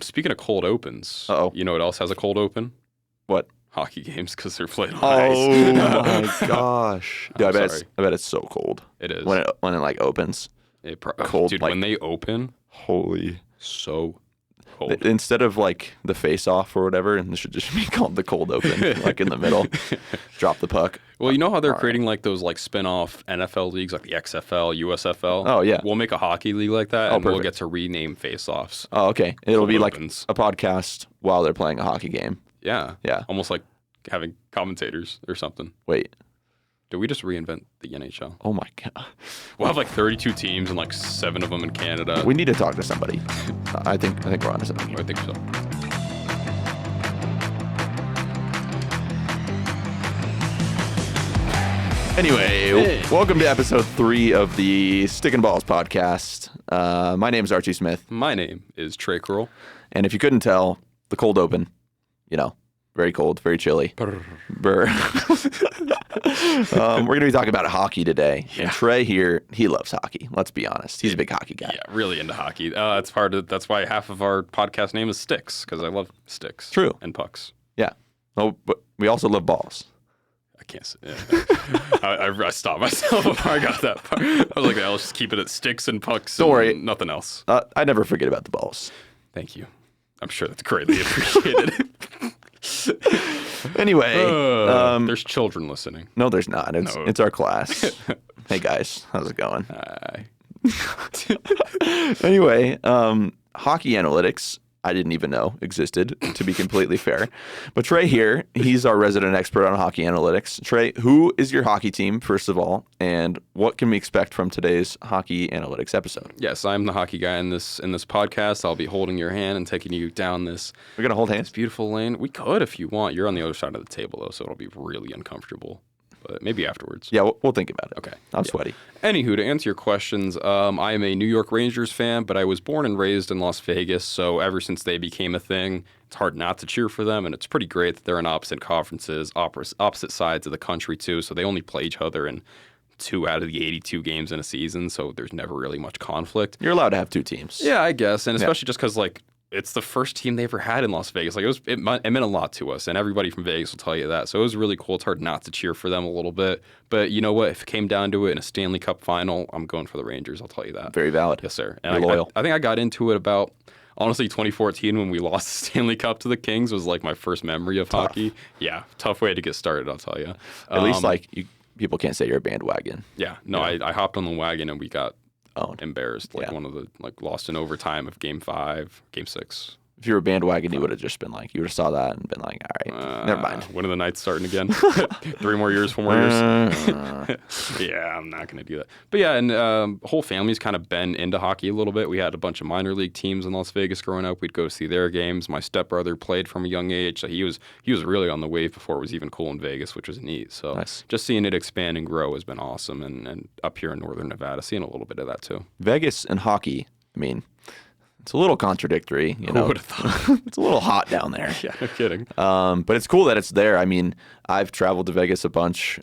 Speaking of cold opens, Uh-oh. you know what else has a cold open? What? Hockey games, because they're played on Oh ice. my gosh. Dude, I bet it's so cold. It is. When it like opens. Cold, dude, like, when they open, holy. so cold. Instead of like the face off or whatever, and this should just be called the cold open, like in the middle. Drop the puck. Well, you know how they're creating like those like spin-off NFL leagues, like the XFL, USFL? Oh, yeah. We'll make a hockey league like that, and we'll get to rename face-offs. Oh, okay. It'll Cold be opens. like a podcast while they're playing a hockey game. Yeah. Yeah. Almost like having commentators or something. Wait. Did we just reinvent the NHL? Oh my God. We'll have like 32 teams and like 7 of them in Canada. We need to talk to somebody. I think we're on to something here. I think so. Anyway, welcome to episode 3 of the Stick and Balls podcast. My name is Archie Smith. My name is Trey Curl. And if you couldn't tell, the cold open, very cold, very chilly. Brr. We're going to be talking about hockey today. Yeah. And Trey here, he loves hockey. Let's be honest. He's a big hockey guy. Yeah, really into hockey. That's why half of our podcast name is Sticks, because I love sticks. True. And pucks. Yeah. Oh, but we also love balls. I can't say. Yeah. I stopped myself before I got that part. I was like, I'll just keep it at sticks and pucks. Don't worry. Nothing else. I never forget about the balls. Thank you. I'm sure that's greatly appreciated. Anyway. There's children listening. No, there's not. It's our class. Hey, guys. How's it going? Hi. Anyway, hockey analytics, I didn't even know existed, to be completely fair. But Trey here, he's our resident expert on hockey analytics. Trey, who is your hockey team, first of all, and what can we expect from today's hockey analytics episode? Yes, I'm the hockey guy in this podcast. I'll be holding your hand and taking you down this. We're going to hold hands? Beautiful lane. We could if you want. You're on the other side of the table, though, so it'll be really uncomfortable. But maybe afterwards. Yeah, we'll think about it. Okay. I'm sweaty. Anywho, to answer your questions, I am a New York Rangers fan, but I was born and raised in Las Vegas, so ever since they became a thing, it's hard not to cheer for them, and it's pretty great that they're in opposite conferences, opposite sides of the country, too, so they only play each other in 2 out of the 82 games in a season, so there's never really much conflict. You're allowed to have 2 teams. Yeah, I guess, and especially just because, like, it's the first team they ever had in Las Vegas. Like it meant a lot to us, and everybody from Vegas will tell you that. So it was really cool. It's hard not to cheer for them a little bit. But you know what? If it came down to it in a Stanley Cup final, I'm going for the Rangers. I'll tell you that. Very valid. Yes, sir. And you're loyal. I think I got into it about, honestly, 2014 when we lost the Stanley Cup to the Kings was like my first memory of hockey. Yeah, tough way to get started, I'll tell you. At least people can't say you're a bandwagon. Yeah, no, I hopped on the wagon and we got owned. Embarrassed. Like one of the lost in overtime of Game 5, Game 6. If you were a bandwagon, you would have just been like, you would have saw that and been like, all right, never mind. When are the Knights starting again? 3 more years, 4 more years? Yeah, I'm not going to do that. But yeah, and whole family's kind of been into hockey a little bit. We had a bunch of minor league teams in Las Vegas growing up. We'd go see their games. My stepbrother played from a young age. So he was really on the wave before it was even cool in Vegas, which was neat. So nice. Just seeing it expand and grow has been awesome. And up here in northern Nevada, seeing a little bit of that too. Vegas and hockey, I mean, it's a little contradictory, you know. Who would have thought? It's a little hot down there. Yeah, no kidding. But it's cool that it's there. I mean, I've traveled to Vegas a bunch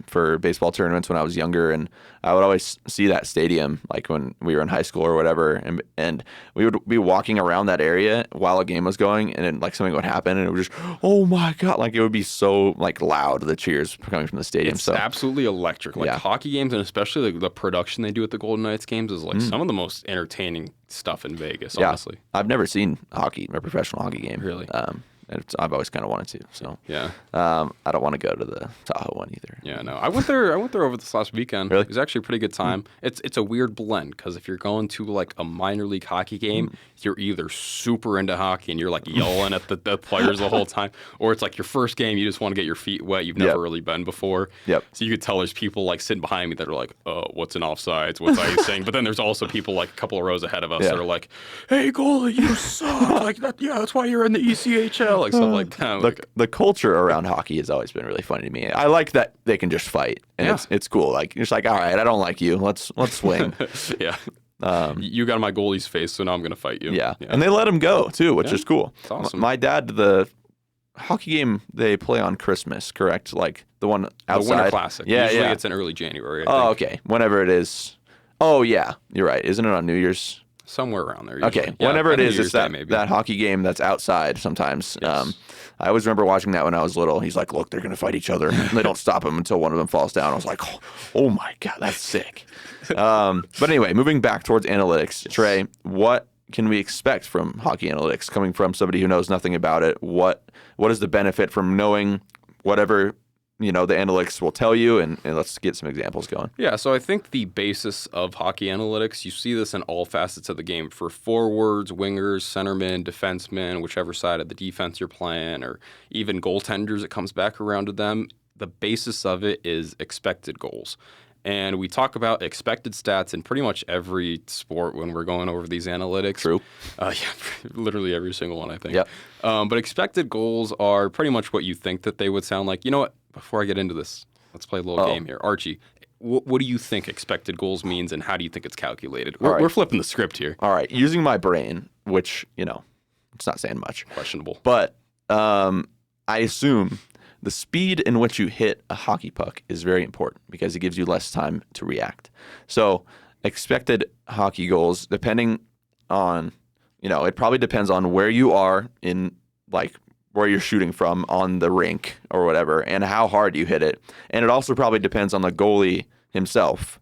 for baseball tournaments when I was younger, and I would always see that stadium like when we were in high school or whatever, and we would be walking around that area while a game was going, and then like something would happen, and it would just, oh my God, like it would be so like loud, the cheers coming from the stadium. It's absolutely electric. Like hockey games, and especially the production they do at the Golden Knights games is like some of the most entertaining stuff in Vegas, honestly. I've never seen hockey, a professional hockey game. Really? I've always kind of wanted to. So yeah. I don't want to go to the Tahoe one either. Yeah, no. I went there over this last weekend. Really? It was actually a pretty good time. It's a weird blend because if you're going to like a minor league hockey game, you're either super into hockey and you're like yelling at the players the whole time, or it's like your first game, you just want to get your feet wet. You've never really been before. Yep. So you could tell there's people like sitting behind me that are like, what's an offsides? What's icing? But then there's also people like a couple of rows ahead of us that are like, hey, goalie, you suck. Like that. Yeah, that's why you're in the ECHL. Like stuff like that. The culture around hockey has always been really funny to me. I like that they can just fight, and it's cool. Like you're just like, all right, I don't like you. Let's swing. Yeah. You got on my goalie's face, so now I'm gonna fight you. Yeah. And they let him go too, which is cool. It's awesome. My dad, the hockey game they play on Christmas, correct? Like the one outside. The Winter Classic. Yeah, Usually it's in early January. I think. Okay, whenever it is. Oh yeah, you're right. Isn't it on New Year's? Somewhere around there. Okay, Usually. Yeah, whenever it end of is, New it's Year's Day, maybe. that hockey game that's outside sometimes. Yes. I always remember watching that when I was little. He's like, look, they're going to fight each other. And they don't stop them until one of them falls down. I was like, oh my God, that's sick. But anyway, moving back towards analytics, Trey, what can we expect from hockey analytics coming from somebody who knows nothing about it? What is the benefit from knowing whatever the analytics will tell you? And let's get some examples going. Yeah, so I think the basis of hockey analytics, you see this in all facets of the game for forwards, wingers, centermen, defensemen, whichever side of the defense you're playing, or even goaltenders, it comes back around to them. The basis of it is expected goals. And we talk about expected stats in pretty much every sport when we're going over these analytics. True. Yeah, literally every single one, I think. Yep. But expected goals are pretty much what you think that they would sound like. You know what? Before I get into this, let's play a little game here. Archie, what do you think expected goals means, and how do you think it's calculated? We're flipping the script here. All right. Using my brain, which, it's not saying much. Questionable. But I assume the speed in which you hit a hockey puck is very important because it gives you less time to react. So expected hockey goals, depending on, it probably depends on where you are in, like, where you're shooting from on the rink or whatever, and how hard you hit it. And it also probably depends on the goalie himself,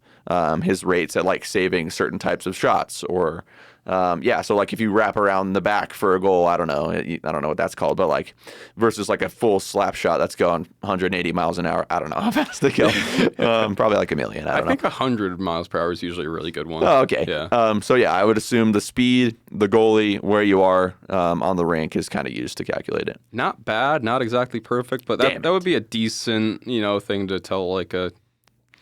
his rates at, like, saving certain types of shots or so like if you wrap around the back for a goal, I don't know what that's called, but like versus like a full slap shot that's going 180 miles an hour. I don't know how fast they go. Probably like a million. I think 100 miles per hour is usually a really good one. Oh, okay. Yeah. I would assume the speed, the goalie, where you are on the rink is kind of used to calculate it. Not bad, not exactly perfect, but that would be a decent, thing to tell like a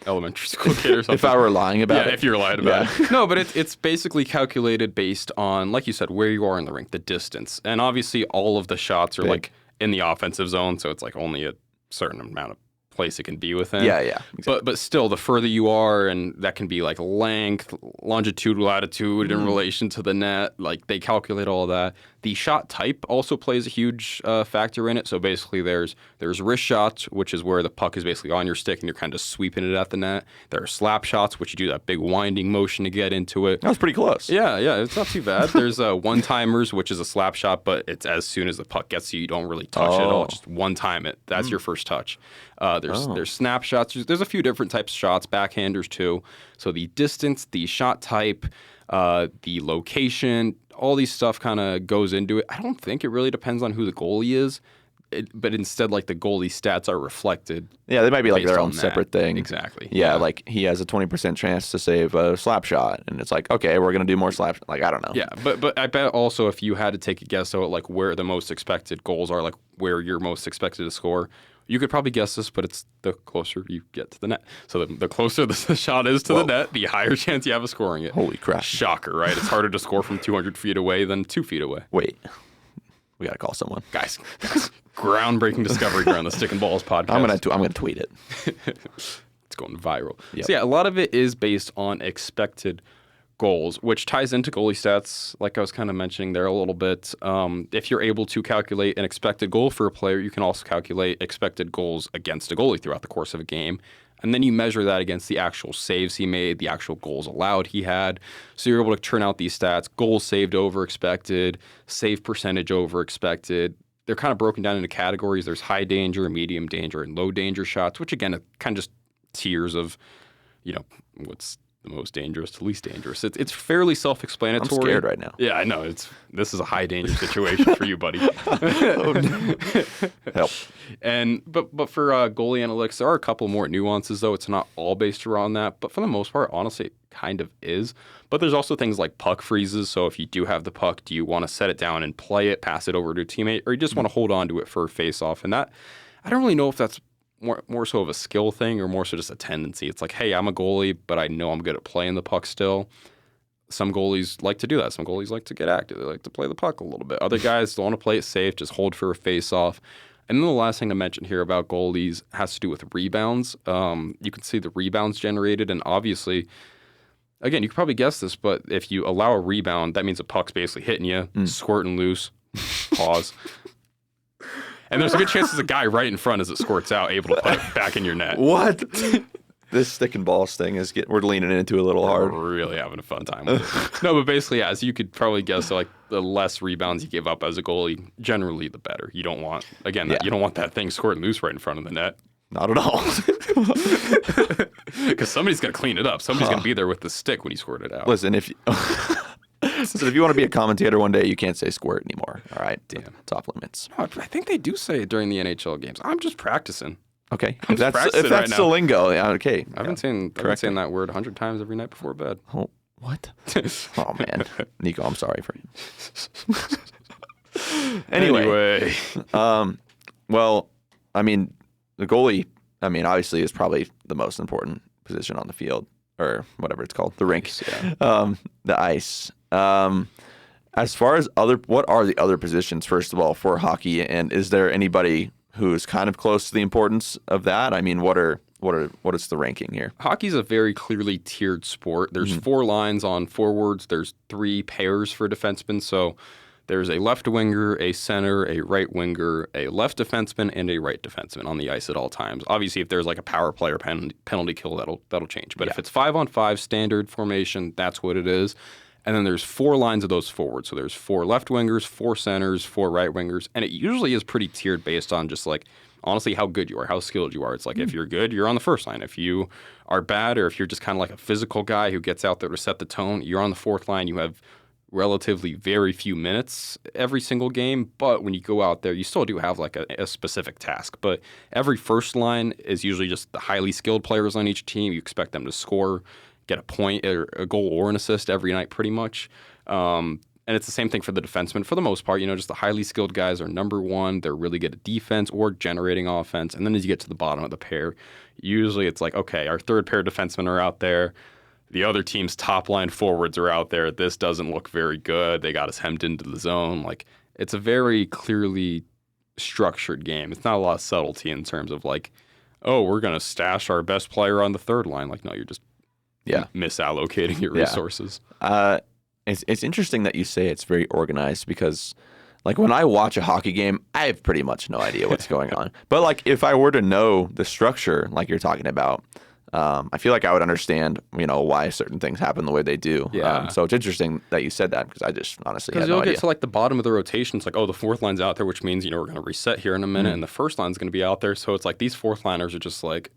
elementary school kid or something. If I were lying about it. Yeah, if you're lying about it. No, but it's basically calculated based on, like you said, where you are in the rink, the distance. And obviously all of the shots are like in the offensive zone, so it's like only a certain amount of place it can be within. Yeah, exactly. But still, the further you are, and that can be like length, longitude, latitude in relation to the net, like they calculate all that. The shot type also plays a huge factor in it. So basically there's wrist shots, which is where the puck is basically on your stick and you're kind of sweeping it at the net. There are slap shots, which you do that big winding motion to get into it. That was pretty close. Yeah, it's not too bad. There's one-timers, which is a slap shot, but it's as soon as the puck gets to you, you don't really touch it at all. Just one time it. That's your first touch. There's snapshots. There's a few different types of shots, backhanders too. So the distance, the shot type, the location, all these stuff kind of goes into it. I don't think it really depends on who the goalie is, but instead, like the goalie stats are reflected. Yeah, they might be like their own that. separate thing. Exactly. Yeah, like he has a 20% chance to save a slap shot, and it's like, okay, we're gonna do more slap. Like I don't know. Yeah, but I bet also if you had to take a guess at like where the most expected goals are, like where you're most expected to score. You could probably guess this, but it's the closer you get to the net. So the closer the shot is to the net, the higher chance you have of scoring it. Holy crap. Shocker, right? It's harder to score from 200 feet away than 2 feet away. Wait. We got to call someone. Guys, groundbreaking discovery here on the Stick and Balls podcast. I'm gonna tweet it. It's going viral. Yep. So yeah, a lot of it is based on expected goals, which ties into goalie stats, like I was kind of mentioning there a little bit. If you're able to calculate an expected goal for a player, you can also calculate expected goals against a goalie throughout the course of a game. And then you measure that against the actual saves he made, the actual goals allowed he had. So you're able to turn out these stats, goals saved over expected, save percentage over expected. They're kind of broken down into categories. There's high danger, medium danger, and low danger shots, which again, are kind of just tiers of, what's the most dangerous to least dangerous. It's fairly self-explanatory. I'm scared right now. Yeah, I know. This is a high danger situation for you, buddy. Oh, no. Help. But for goalie analytics, there are a couple more nuances though. It's not all based around that, but for the most part, honestly, it kind of is. But there's also things like puck freezes. So if you do have the puck, do you want to set it down and play it, pass it over to a teammate, or you just want to hold on to it for a face-off? And that, I don't really know if that's more so of a skill thing or more so just a tendency. It's like, hey, I'm a goalie, but I know I'm good at playing the puck still. Some goalies like to do that. Some goalies like to get active. They like to play the puck a little bit. Other guys don't want to play it safe, just hold for a face-off. And then the last thing to mention here about goalies has to do with rebounds. You can see the rebounds generated, and obviously, again, you could probably guess this, but if you allow a rebound, that means the puck's basically hitting you, squirting loose, pause. And there's a good chance there's a guy right in front as it squirts out, able to put it back in your net. What? This stick and balls thing we're leaning into a little hard. We're really having a fun time with it. No, but basically, as you could probably guess, like the less rebounds you give up as a goalie, generally the better. You don't want you don't want that thing squirting loose right in front of the net. Not at all. Because somebody's going to clean it up. Somebody's going to be there with the stick when you squirt it out. Listen, if you want to be a commentator one day, you can't say squirt anymore. All right, Damn. Top limits. No, I think they do say it during the NHL games. I'm just practicing. Okay, I'm just practicing if that's right the now. lingo, yeah, okay. I've been saying that word 100 times every night before bed. Oh, what? Oh man, Nico, I'm sorry for you. Anyway, well, I mean, the goalie, obviously is probably the most important position on the field or whatever it's called, the rink, the ice. As far as what are the other positions, first of all, for hockey, and is there anybody who's kind of close to the importance of that? I mean, what is the ranking here? Hockey's a very clearly tiered sport. There's 4 lines on forwards. There's 3 pairs for defensemen. So there's a left winger, a center, a right winger, a left defenseman, and a right defenseman on the ice at all times. Obviously, if there's like a power play or penalty kill, that'll change. But if it's 5-on-5 standard formation, that's what it is. And then there's 4 lines of those forwards. So there's 4 left wingers, 4 centers, 4 right wingers. And it usually is pretty tiered based on just like, honestly, how good you are, how skilled you are. It's like if you're good, you're on the first line. If you are bad, or if you're just kind of like a physical guy who gets out there to set the tone, you're on the 4th line. You have relatively very few minutes every single game. But when you go out there, you still do have like a specific task. But every first line is usually just the highly skilled players on each team. You expect them to score, get a point, or a goal or an assist every night pretty much. And it's the same thing for the defensemen for the most part. Just the highly skilled guys are number 1. They're really good at defense or generating offense. And then as you get to the bottom of the pair, usually it's like, okay, our 3rd pair defensemen are out there. The other team's top line forwards are out there. This doesn't look very good. They got us hemmed into the zone. Like, it's a very clearly structured game. It's not a lot of subtlety in terms of like, oh, we're going to stash our best player on the 3rd line. Like, no, you're just misallocating your resources. It's interesting that you say it's very organized because, like, when I watch a hockey game, I have pretty much no idea what's going on. But, like, if I were to know the structure, like you're talking about, I feel like I would understand, why certain things happen the way they do. Yeah. So it's interesting that you said that because I just honestly had no idea. Because you'll get to, like, the bottom of the rotation. It's like, oh, the 4th line's out there, which means, we're going to reset here in a minute, and the 1st line's going to be out there. So it's like these 4th liners are just, like,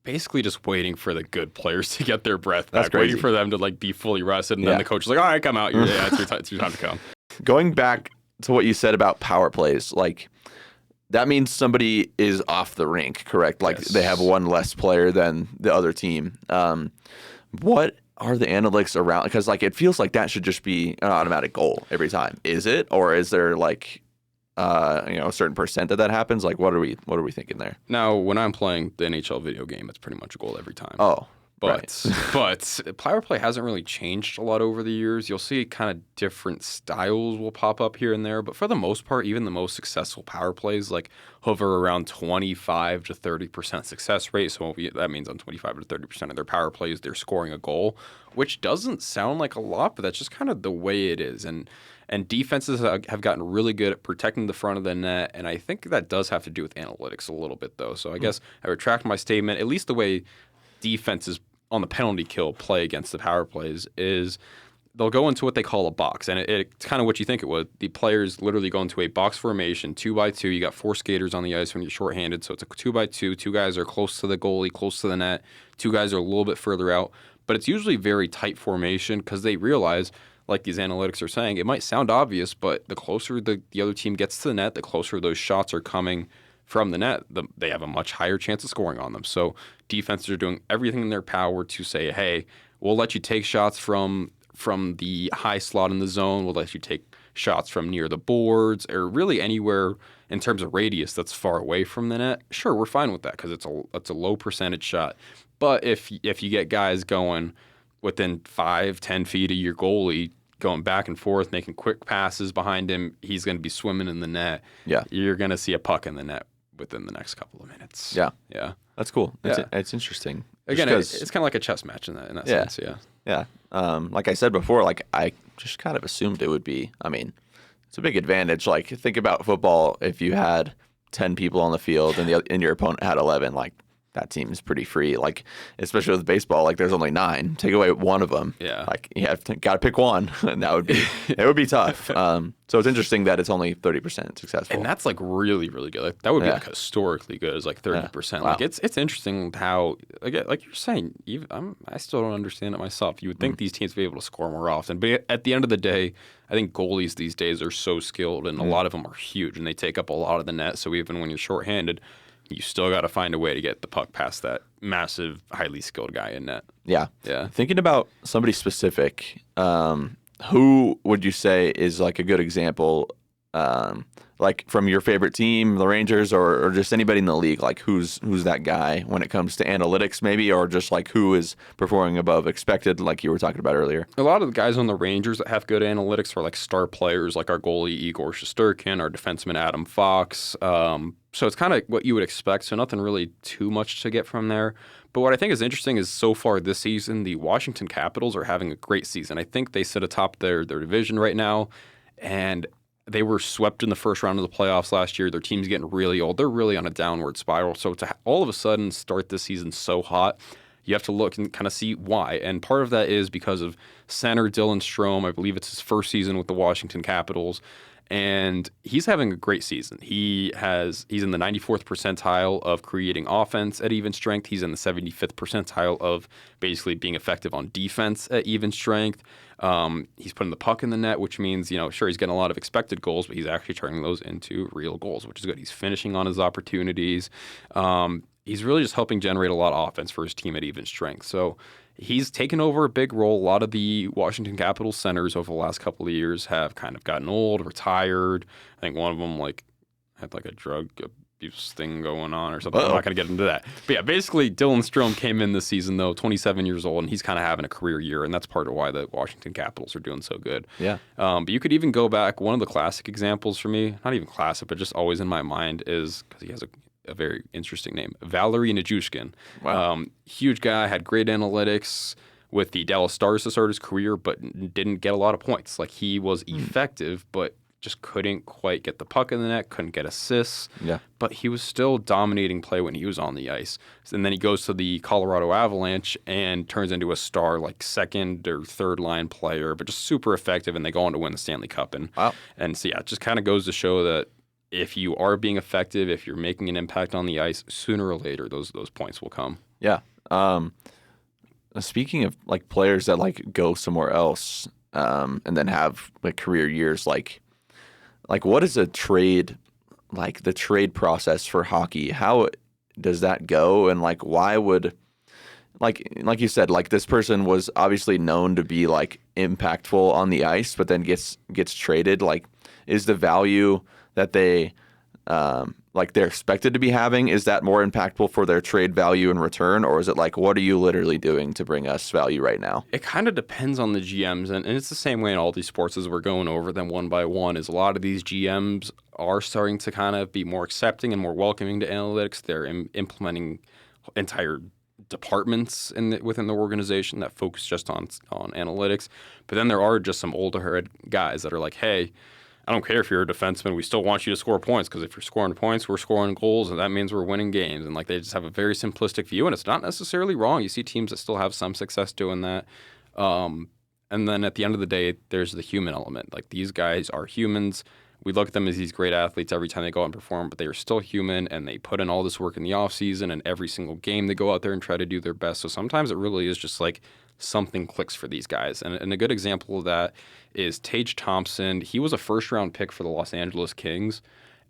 basically just waiting for the good players to get their breath back, waiting for them to like be fully rested, and then the coach is like, all right, come out. It's your time to come. Going back to what you said about power plays, like that means somebody is off the rink, correct? Like they have one less player than the other team. What are the analytics around? Because like it feels like that should just be an automatic goal every time. Is it, or is there like a certain percent that happens? Like, what are we thinking there? Now, when I'm playing the NHL video game, it's pretty much a goal every time. Oh, but power play hasn't really changed a lot over the years. You'll see kind of different styles will pop up here and there, but for the most part, even the most successful power plays like hover around 25 to 30% success rate. So that means on 25 to 30% of their power plays, they're scoring a goal, which doesn't sound like a lot, but that's just kind of the way it is. And defenses have gotten really good at protecting the front of the net, and I think that does have to do with analytics a little bit, though. So I guess I retract my statement. At least the way defenses on the penalty kill play against the power plays is they'll go into what they call a box, and it's kind of what you think it would. The players literally go into a box formation, 2x2. You got 4 skaters on the ice when you're shorthanded, so it's a 2x2. 2 guys are close to the goalie, close to the net. 2 guys are a little bit further out, but it's usually very tight formation because they realize, like these analytics are saying, it might sound obvious, but the closer the other team gets to the net, the closer those shots are coming from the net, they have a much higher chance of scoring on them. So defenses are doing everything in their power to say, hey, we'll let you take shots from the high slot in the zone. We'll let you take shots from near the boards or really anywhere in terms of radius that's far away from the net. Sure, we're fine with that because it's a low percentage shot. But if you get guys going within 5-10 feet of your goalie, going back and forth, making quick passes behind him, he's going to be swimming in the net. Yeah. You're going to see a puck in the net within the next couple of minutes. Yeah. Yeah. That's cool. It's interesting. Again, it's kind of like a chess match in that sense. Yeah. Yeah. Like I said before, like I just kind of assumed it would be. I mean, it's a big advantage. Like think about football. If you had 10 people on the field and your opponent had 11, like that team is pretty free. Like, especially with baseball, like there's only 9. Take away one of them. Yeah. Like you have got to pick one, and it would be tough. So it's interesting that it's only 30% successful. And that's like really, really good. Like, that would be like historically good, is like 30%. Wow. Like it's interesting how, like you're saying, I still don't understand it myself. You would think these teams would be able to score more often, but at the end of the day, I think goalies these days are so skilled, and a lot of them are huge, and they take up a lot of the net. So even when you're shorthanded, you still got to find a way to get the puck past that massive, highly skilled guy in net. Yeah. Yeah. Thinking about somebody specific, who would you say is like a good example, like from your favorite team, the Rangers, or just anybody in the league? Like who's that guy when it comes to analytics, maybe, or just like who is performing above expected, like you were talking about earlier? A lot of the guys on the Rangers that have good analytics are like star players, like our goalie Igor Shesterkin, our defenseman Adam Fox. So it's kind of what you would expect. So nothing really too much to get from there. But what I think is interesting is so far this season, the Washington Capitals are having a great season. I think they sit atop their division right now, and they were swept in the first round of the playoffs last year. Their team's getting really old. They're really on a downward spiral. So to all of a sudden start this season so hot, you have to look and kind of see why. And part of that is because of center Dylan Strome. I believe it's his first season with the Washington Capitals, and he's having a great season. He's in the 94th percentile of creating offense at even strength. He's in the 75th percentile of basically being effective on defense at even strength. He's putting the puck in the net, which means, sure, he's getting a lot of expected goals, but he's actually turning those into real goals, which is good. He's finishing on his opportunities. He's really just helping generate a lot of offense for his team at even strength. So he's taken over a big role. A lot of the Washington Capitals centers over the last couple of years have kind of gotten old, retired. I think one of them had a drug abuse thing going on or something. I'm not going to get into that. But yeah, basically Dylan Strome came in this season, though, 27 years old, and he's kind of having a career year, and that's part of why the Washington Capitals are doing so good. Yeah. But you could even go back. One of the classic examples for me, not even classic, but just always in my mind, is because he has a very interesting name, Valery Nichushkin. Wow. Huge guy, had great analytics with the Dallas Stars to start his career, but didn't get a lot of points. Like, he was effective, but just couldn't quite get the puck in the net, couldn't get assists. Yeah. But he was still dominating play when he was on the ice. And then he goes to the Colorado Avalanche and turns into a star, like second or third line player, but just super effective, and they go on to win the Stanley Cup. And so, yeah, it just kind of goes to show that if you are being effective, if you're making an impact on the ice, sooner or later those points will come. Yeah. Speaking of like players that like go somewhere else and then have like career years, like what is a trade, like the trade process for hockey? How does that go? And like why would like you said, like this person was obviously known to be like impactful on the ice, but then gets traded. Like, is the value that they like they're expected to be having, is that more impactful for their trade value in return, or is it like, what are you literally doing to bring us value right now? It kind of depends on the GMs, and it's the same way in all these sports as we're going over them one by one, is a lot of these GMs are starting to kind of be more accepting and more welcoming to analytics. They're implementing entire departments within the organization that focus just on analytics. But then there are just some older guys that are like, hey, I don't care if you're a defenseman. We still want you to score points, because if you're scoring points, we're scoring goals, and that means we're winning games. And like, they just have a very simplistic view, and it's not necessarily wrong. You see teams that still have some success doing that. And then at the end of the day, there's the human element. Like, these guys are humans. We look at them as these great athletes every time they go out and perform, but they are still human, and they put in all this work in the offseason, and every single game they go out there and try to do their best. So sometimes it really is just like something clicks for these guys. And a good example of that is Tage Thompson. He was a first-round pick for the Los Angeles Kings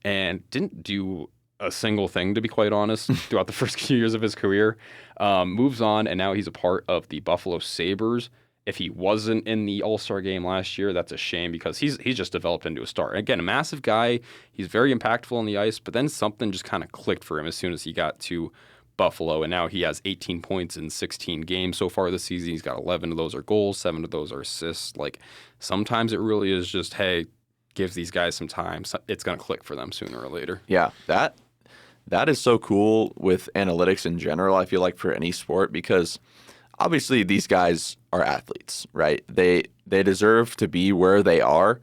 and didn't do a single thing, to be quite honest, throughout the first few years of his career. Moves on, and now he's a part of the Buffalo Sabres. If he wasn't in the All-Star game last year, that's a shame, because he's just developed into a star. And again, a massive guy. He's very impactful on the ice, but then something just kind of clicked for him as soon as he got to Buffalo, and now he has 18 points in 16 games so far this season. He's got 11 of those are goals, 7 of those are assists. Like, sometimes it really is just, hey, give these guys some time. It's going to click for them sooner or later. Yeah, that is so cool with analytics in general, I feel like, for any sport, because obviously these guys are athletes, right? They deserve to be where they are.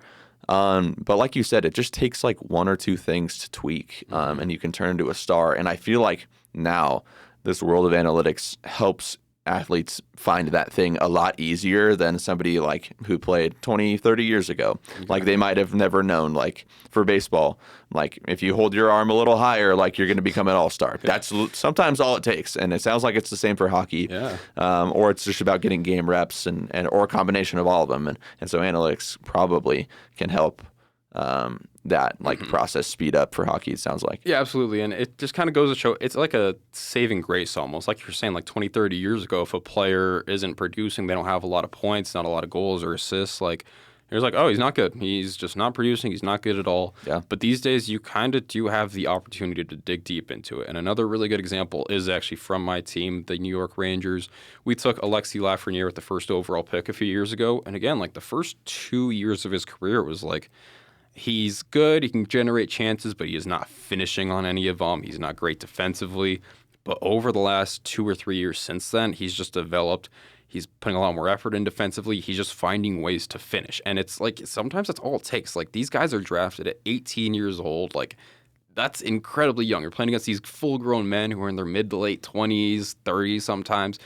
But like you said, it just takes like one or two things to tweak, and you can turn into a star. And I feel like now this world of analytics helps athletes find that thing a lot easier than somebody like who played 20, 30 years ago. Like they might have never known, like for baseball, like if you hold your arm a little higher, like you're going to become an all-star. That's sometimes all it takes. And it sounds like it's the same for hockey. Yeah. Or it's just about getting game reps and or a combination of all of them. And so analytics probably can help that process speed up for hockey, it sounds like. Yeah, absolutely. And it just kind of goes to show it's like a saving grace almost. Like you're saying, like 20, 30 years ago, if a player isn't producing, they don't have a lot of points, not a lot of goals or assists, like it's like, oh, he's not good. He's just not producing. He's not good at all. Yeah. But these days, you kind of do have the opportunity to dig deep into it. And another really good example is actually from my team, the New York Rangers. We took Alexis Lafreniere with the first overall pick a few years ago. And again, like the first 2 years of his career was like, he's good. He can generate chances, but he is not finishing on any of them. He's not great defensively. But over the last 2 or 3 years since then, he's just developed. He's putting a lot more effort in defensively. He's just finding ways to finish. And it's like sometimes that's all it takes. Like these guys are drafted at 18 years old. Like that's incredibly young. You're playing against these full-grown men who are in their mid to late 20s, 30s sometimes.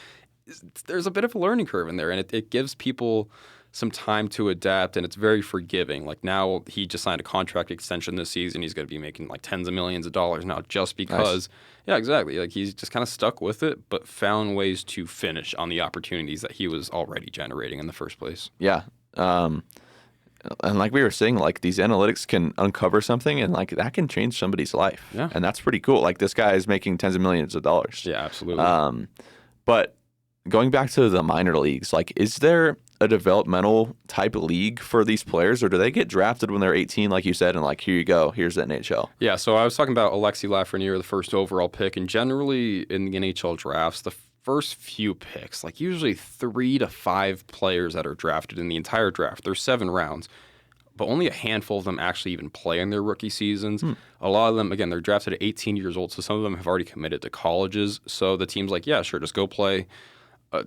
There's a bit of a learning curve in there, and it gives people some time to adapt, and it's very forgiving. Like now he just signed a contract extension this season. He's going to be making like tens of millions of dollars now just because. Nice. Yeah, exactly. Like he's just kind of stuck with it, but found ways to finish on the opportunities that he was already generating in the first place. Yeah. And like we were saying, like these analytics can uncover something and like that can change somebody's life. Yeah. And that's pretty cool. Like this guy is making tens of millions of dollars. Yeah, absolutely. But going back to the minor leagues, like is there a developmental type league for these players, or do they get drafted when they're 18, like you said, and like, here you go, here's the NHL? Yeah, so I was talking about Alexis Lafreniere, the first overall pick, and generally in the NHL drafts, the first few picks, like usually 3 to 5 players that are drafted in the entire draft. There's 7 rounds, but only a handful of them actually even play in their rookie seasons. A lot of them, again, they're drafted at 18 years old, so some of them have already committed to colleges. So the team's like, yeah, sure, just go play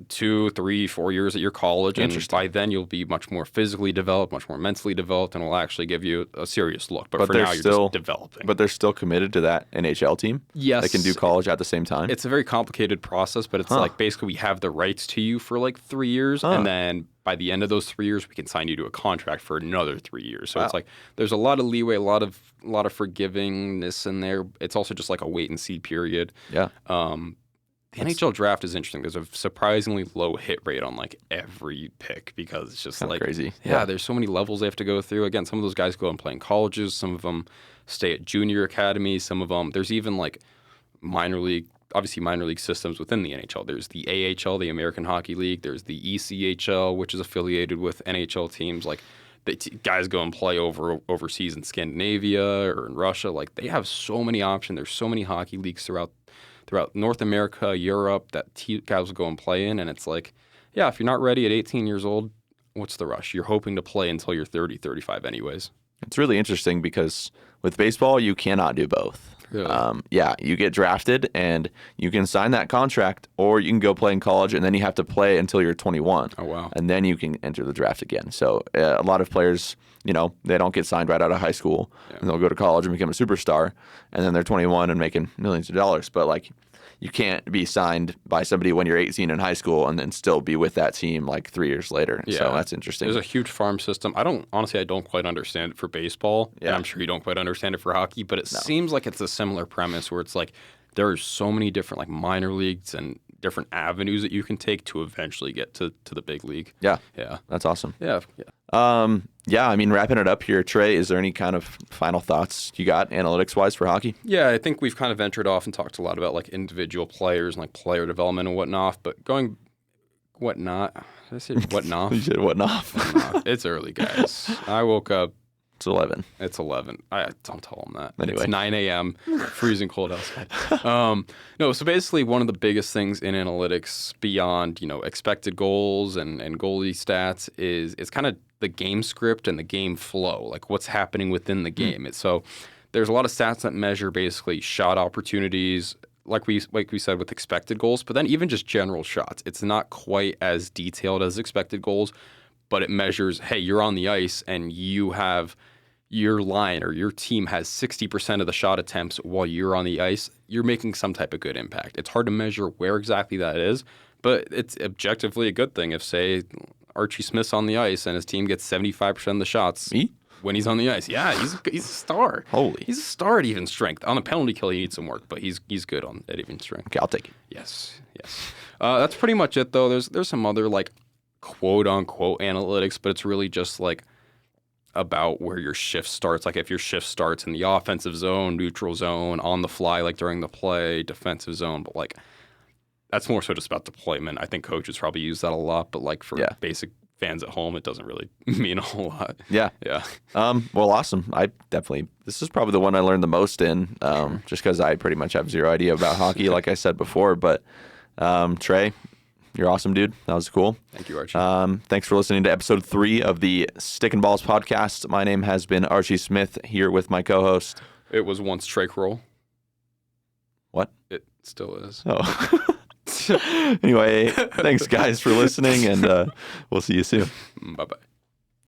2, 3, 4 years at your college, and by then you'll be much more physically developed, much more mentally developed, and will actually give you a serious look. But for now, you're just developing. But they're still committed to that NHL team? Yes. They can do college at the same time? It's a very complicated process, but it's like basically we have the rights to you for like 3 years, and then by the end of those 3 years, we can sign you to a contract for another 3 years. So it's like there's a lot of leeway, a lot of forgivingness in there. It's also just like a wait and see period. Yeah. The NHL draft is interesting. There's a surprisingly low hit rate on like every pick because it's just like crazy. Yeah, there's so many levels they have to go through. Again, some of those guys go and play in colleges. Some of them stay at junior academies. Some of them, there's even like minor league systems within the NHL. There's the AHL, the American Hockey League. There's the ECHL, which is affiliated with NHL teams. Like guys go and play overseas in Scandinavia or in Russia. Like they have so many options. There's so many hockey leagues throughout North America, Europe, that guys will go and play in. And it's like, yeah, if you're not ready at 18 years old, what's the rush? You're hoping to play until you're 30, 35 anyways. It's really interesting because with baseball, you cannot do both. Really? Yeah, you get drafted and you can sign that contract, or you can go play in college and then you have to play until you're 21. Oh, wow. And then you can enter the draft again. So a lot of players, they don't get signed right out of high school, and they'll go to college and become a superstar, and then they're 21 and making millions of dollars. But like, you can't be signed by somebody when you're 18 in high school and then still be with that team like 3 years later. Yeah. So that's interesting. There's a huge farm system. I don't quite understand it for baseball. Yeah. And I'm sure you don't quite understand it for hockey, but it seems like it's a similar premise where it's like there are so many different like minor leagues and different avenues that you can take to eventually get to the big league. Yeah. Yeah. That's awesome. Yeah. Yeah, I mean, wrapping it up here, Trey, is there any kind of final thoughts you got analytics-wise for hockey? Yeah, I think we've kind of ventured off and talked a lot about like individual players and like player development and whatnot, but whatnot? Did I say whatnot? You said whatnot. It's early, guys. I woke up. It's 11. It's 11. I don't tell them that. Anyway. It's 9 a.m. Freezing cold outside. No, so basically one of the biggest things in analytics beyond, expected goals and goalie stats is it's kind of the game script and the game flow, like what's happening within the game. So there's a lot of stats that measure basically shot opportunities, like we said with expected goals, but then even just general shots. It's not quite as detailed as expected goals, but it measures, hey, you're on the ice and you have your line or your team has 60% of the shot attempts while you're on the ice, you're making some type of good impact. It's hard to measure where exactly that is, but it's objectively a good thing if, say, Archie Smith's on the ice and his team gets 75% of the shots. Me? When he's on the ice. Yeah, he's a star. Holy. He's a star at even strength. On a penalty kill, he needs some work, but he's good at even strength. Okay, I'll take it. Yes. That's pretty much it, though. There's some other, like, quote-unquote analytics, but it's really just, like, about where your shift starts. Like, if your shift starts in the offensive zone, neutral zone, on the fly, like, during the play, defensive zone. But, like, that's more so just about deployment. I think coaches probably use that a lot, but, like, for basic fans at home, it doesn't really mean a whole lot. Yeah. Well, awesome. This is probably the one I learned the most in, just because I pretty much have zero idea about hockey, like I said before. But Trey, you're awesome, dude. That was cool. Thank you, Archie. Thanks for listening to episode 3 of the Stick and Balls podcast. My name has been Archie Smith, here with my co-host. It was once Trey Kroll. What? It still is. Oh. Anyway, thanks guys for listening, and we'll see you soon. Bye-bye.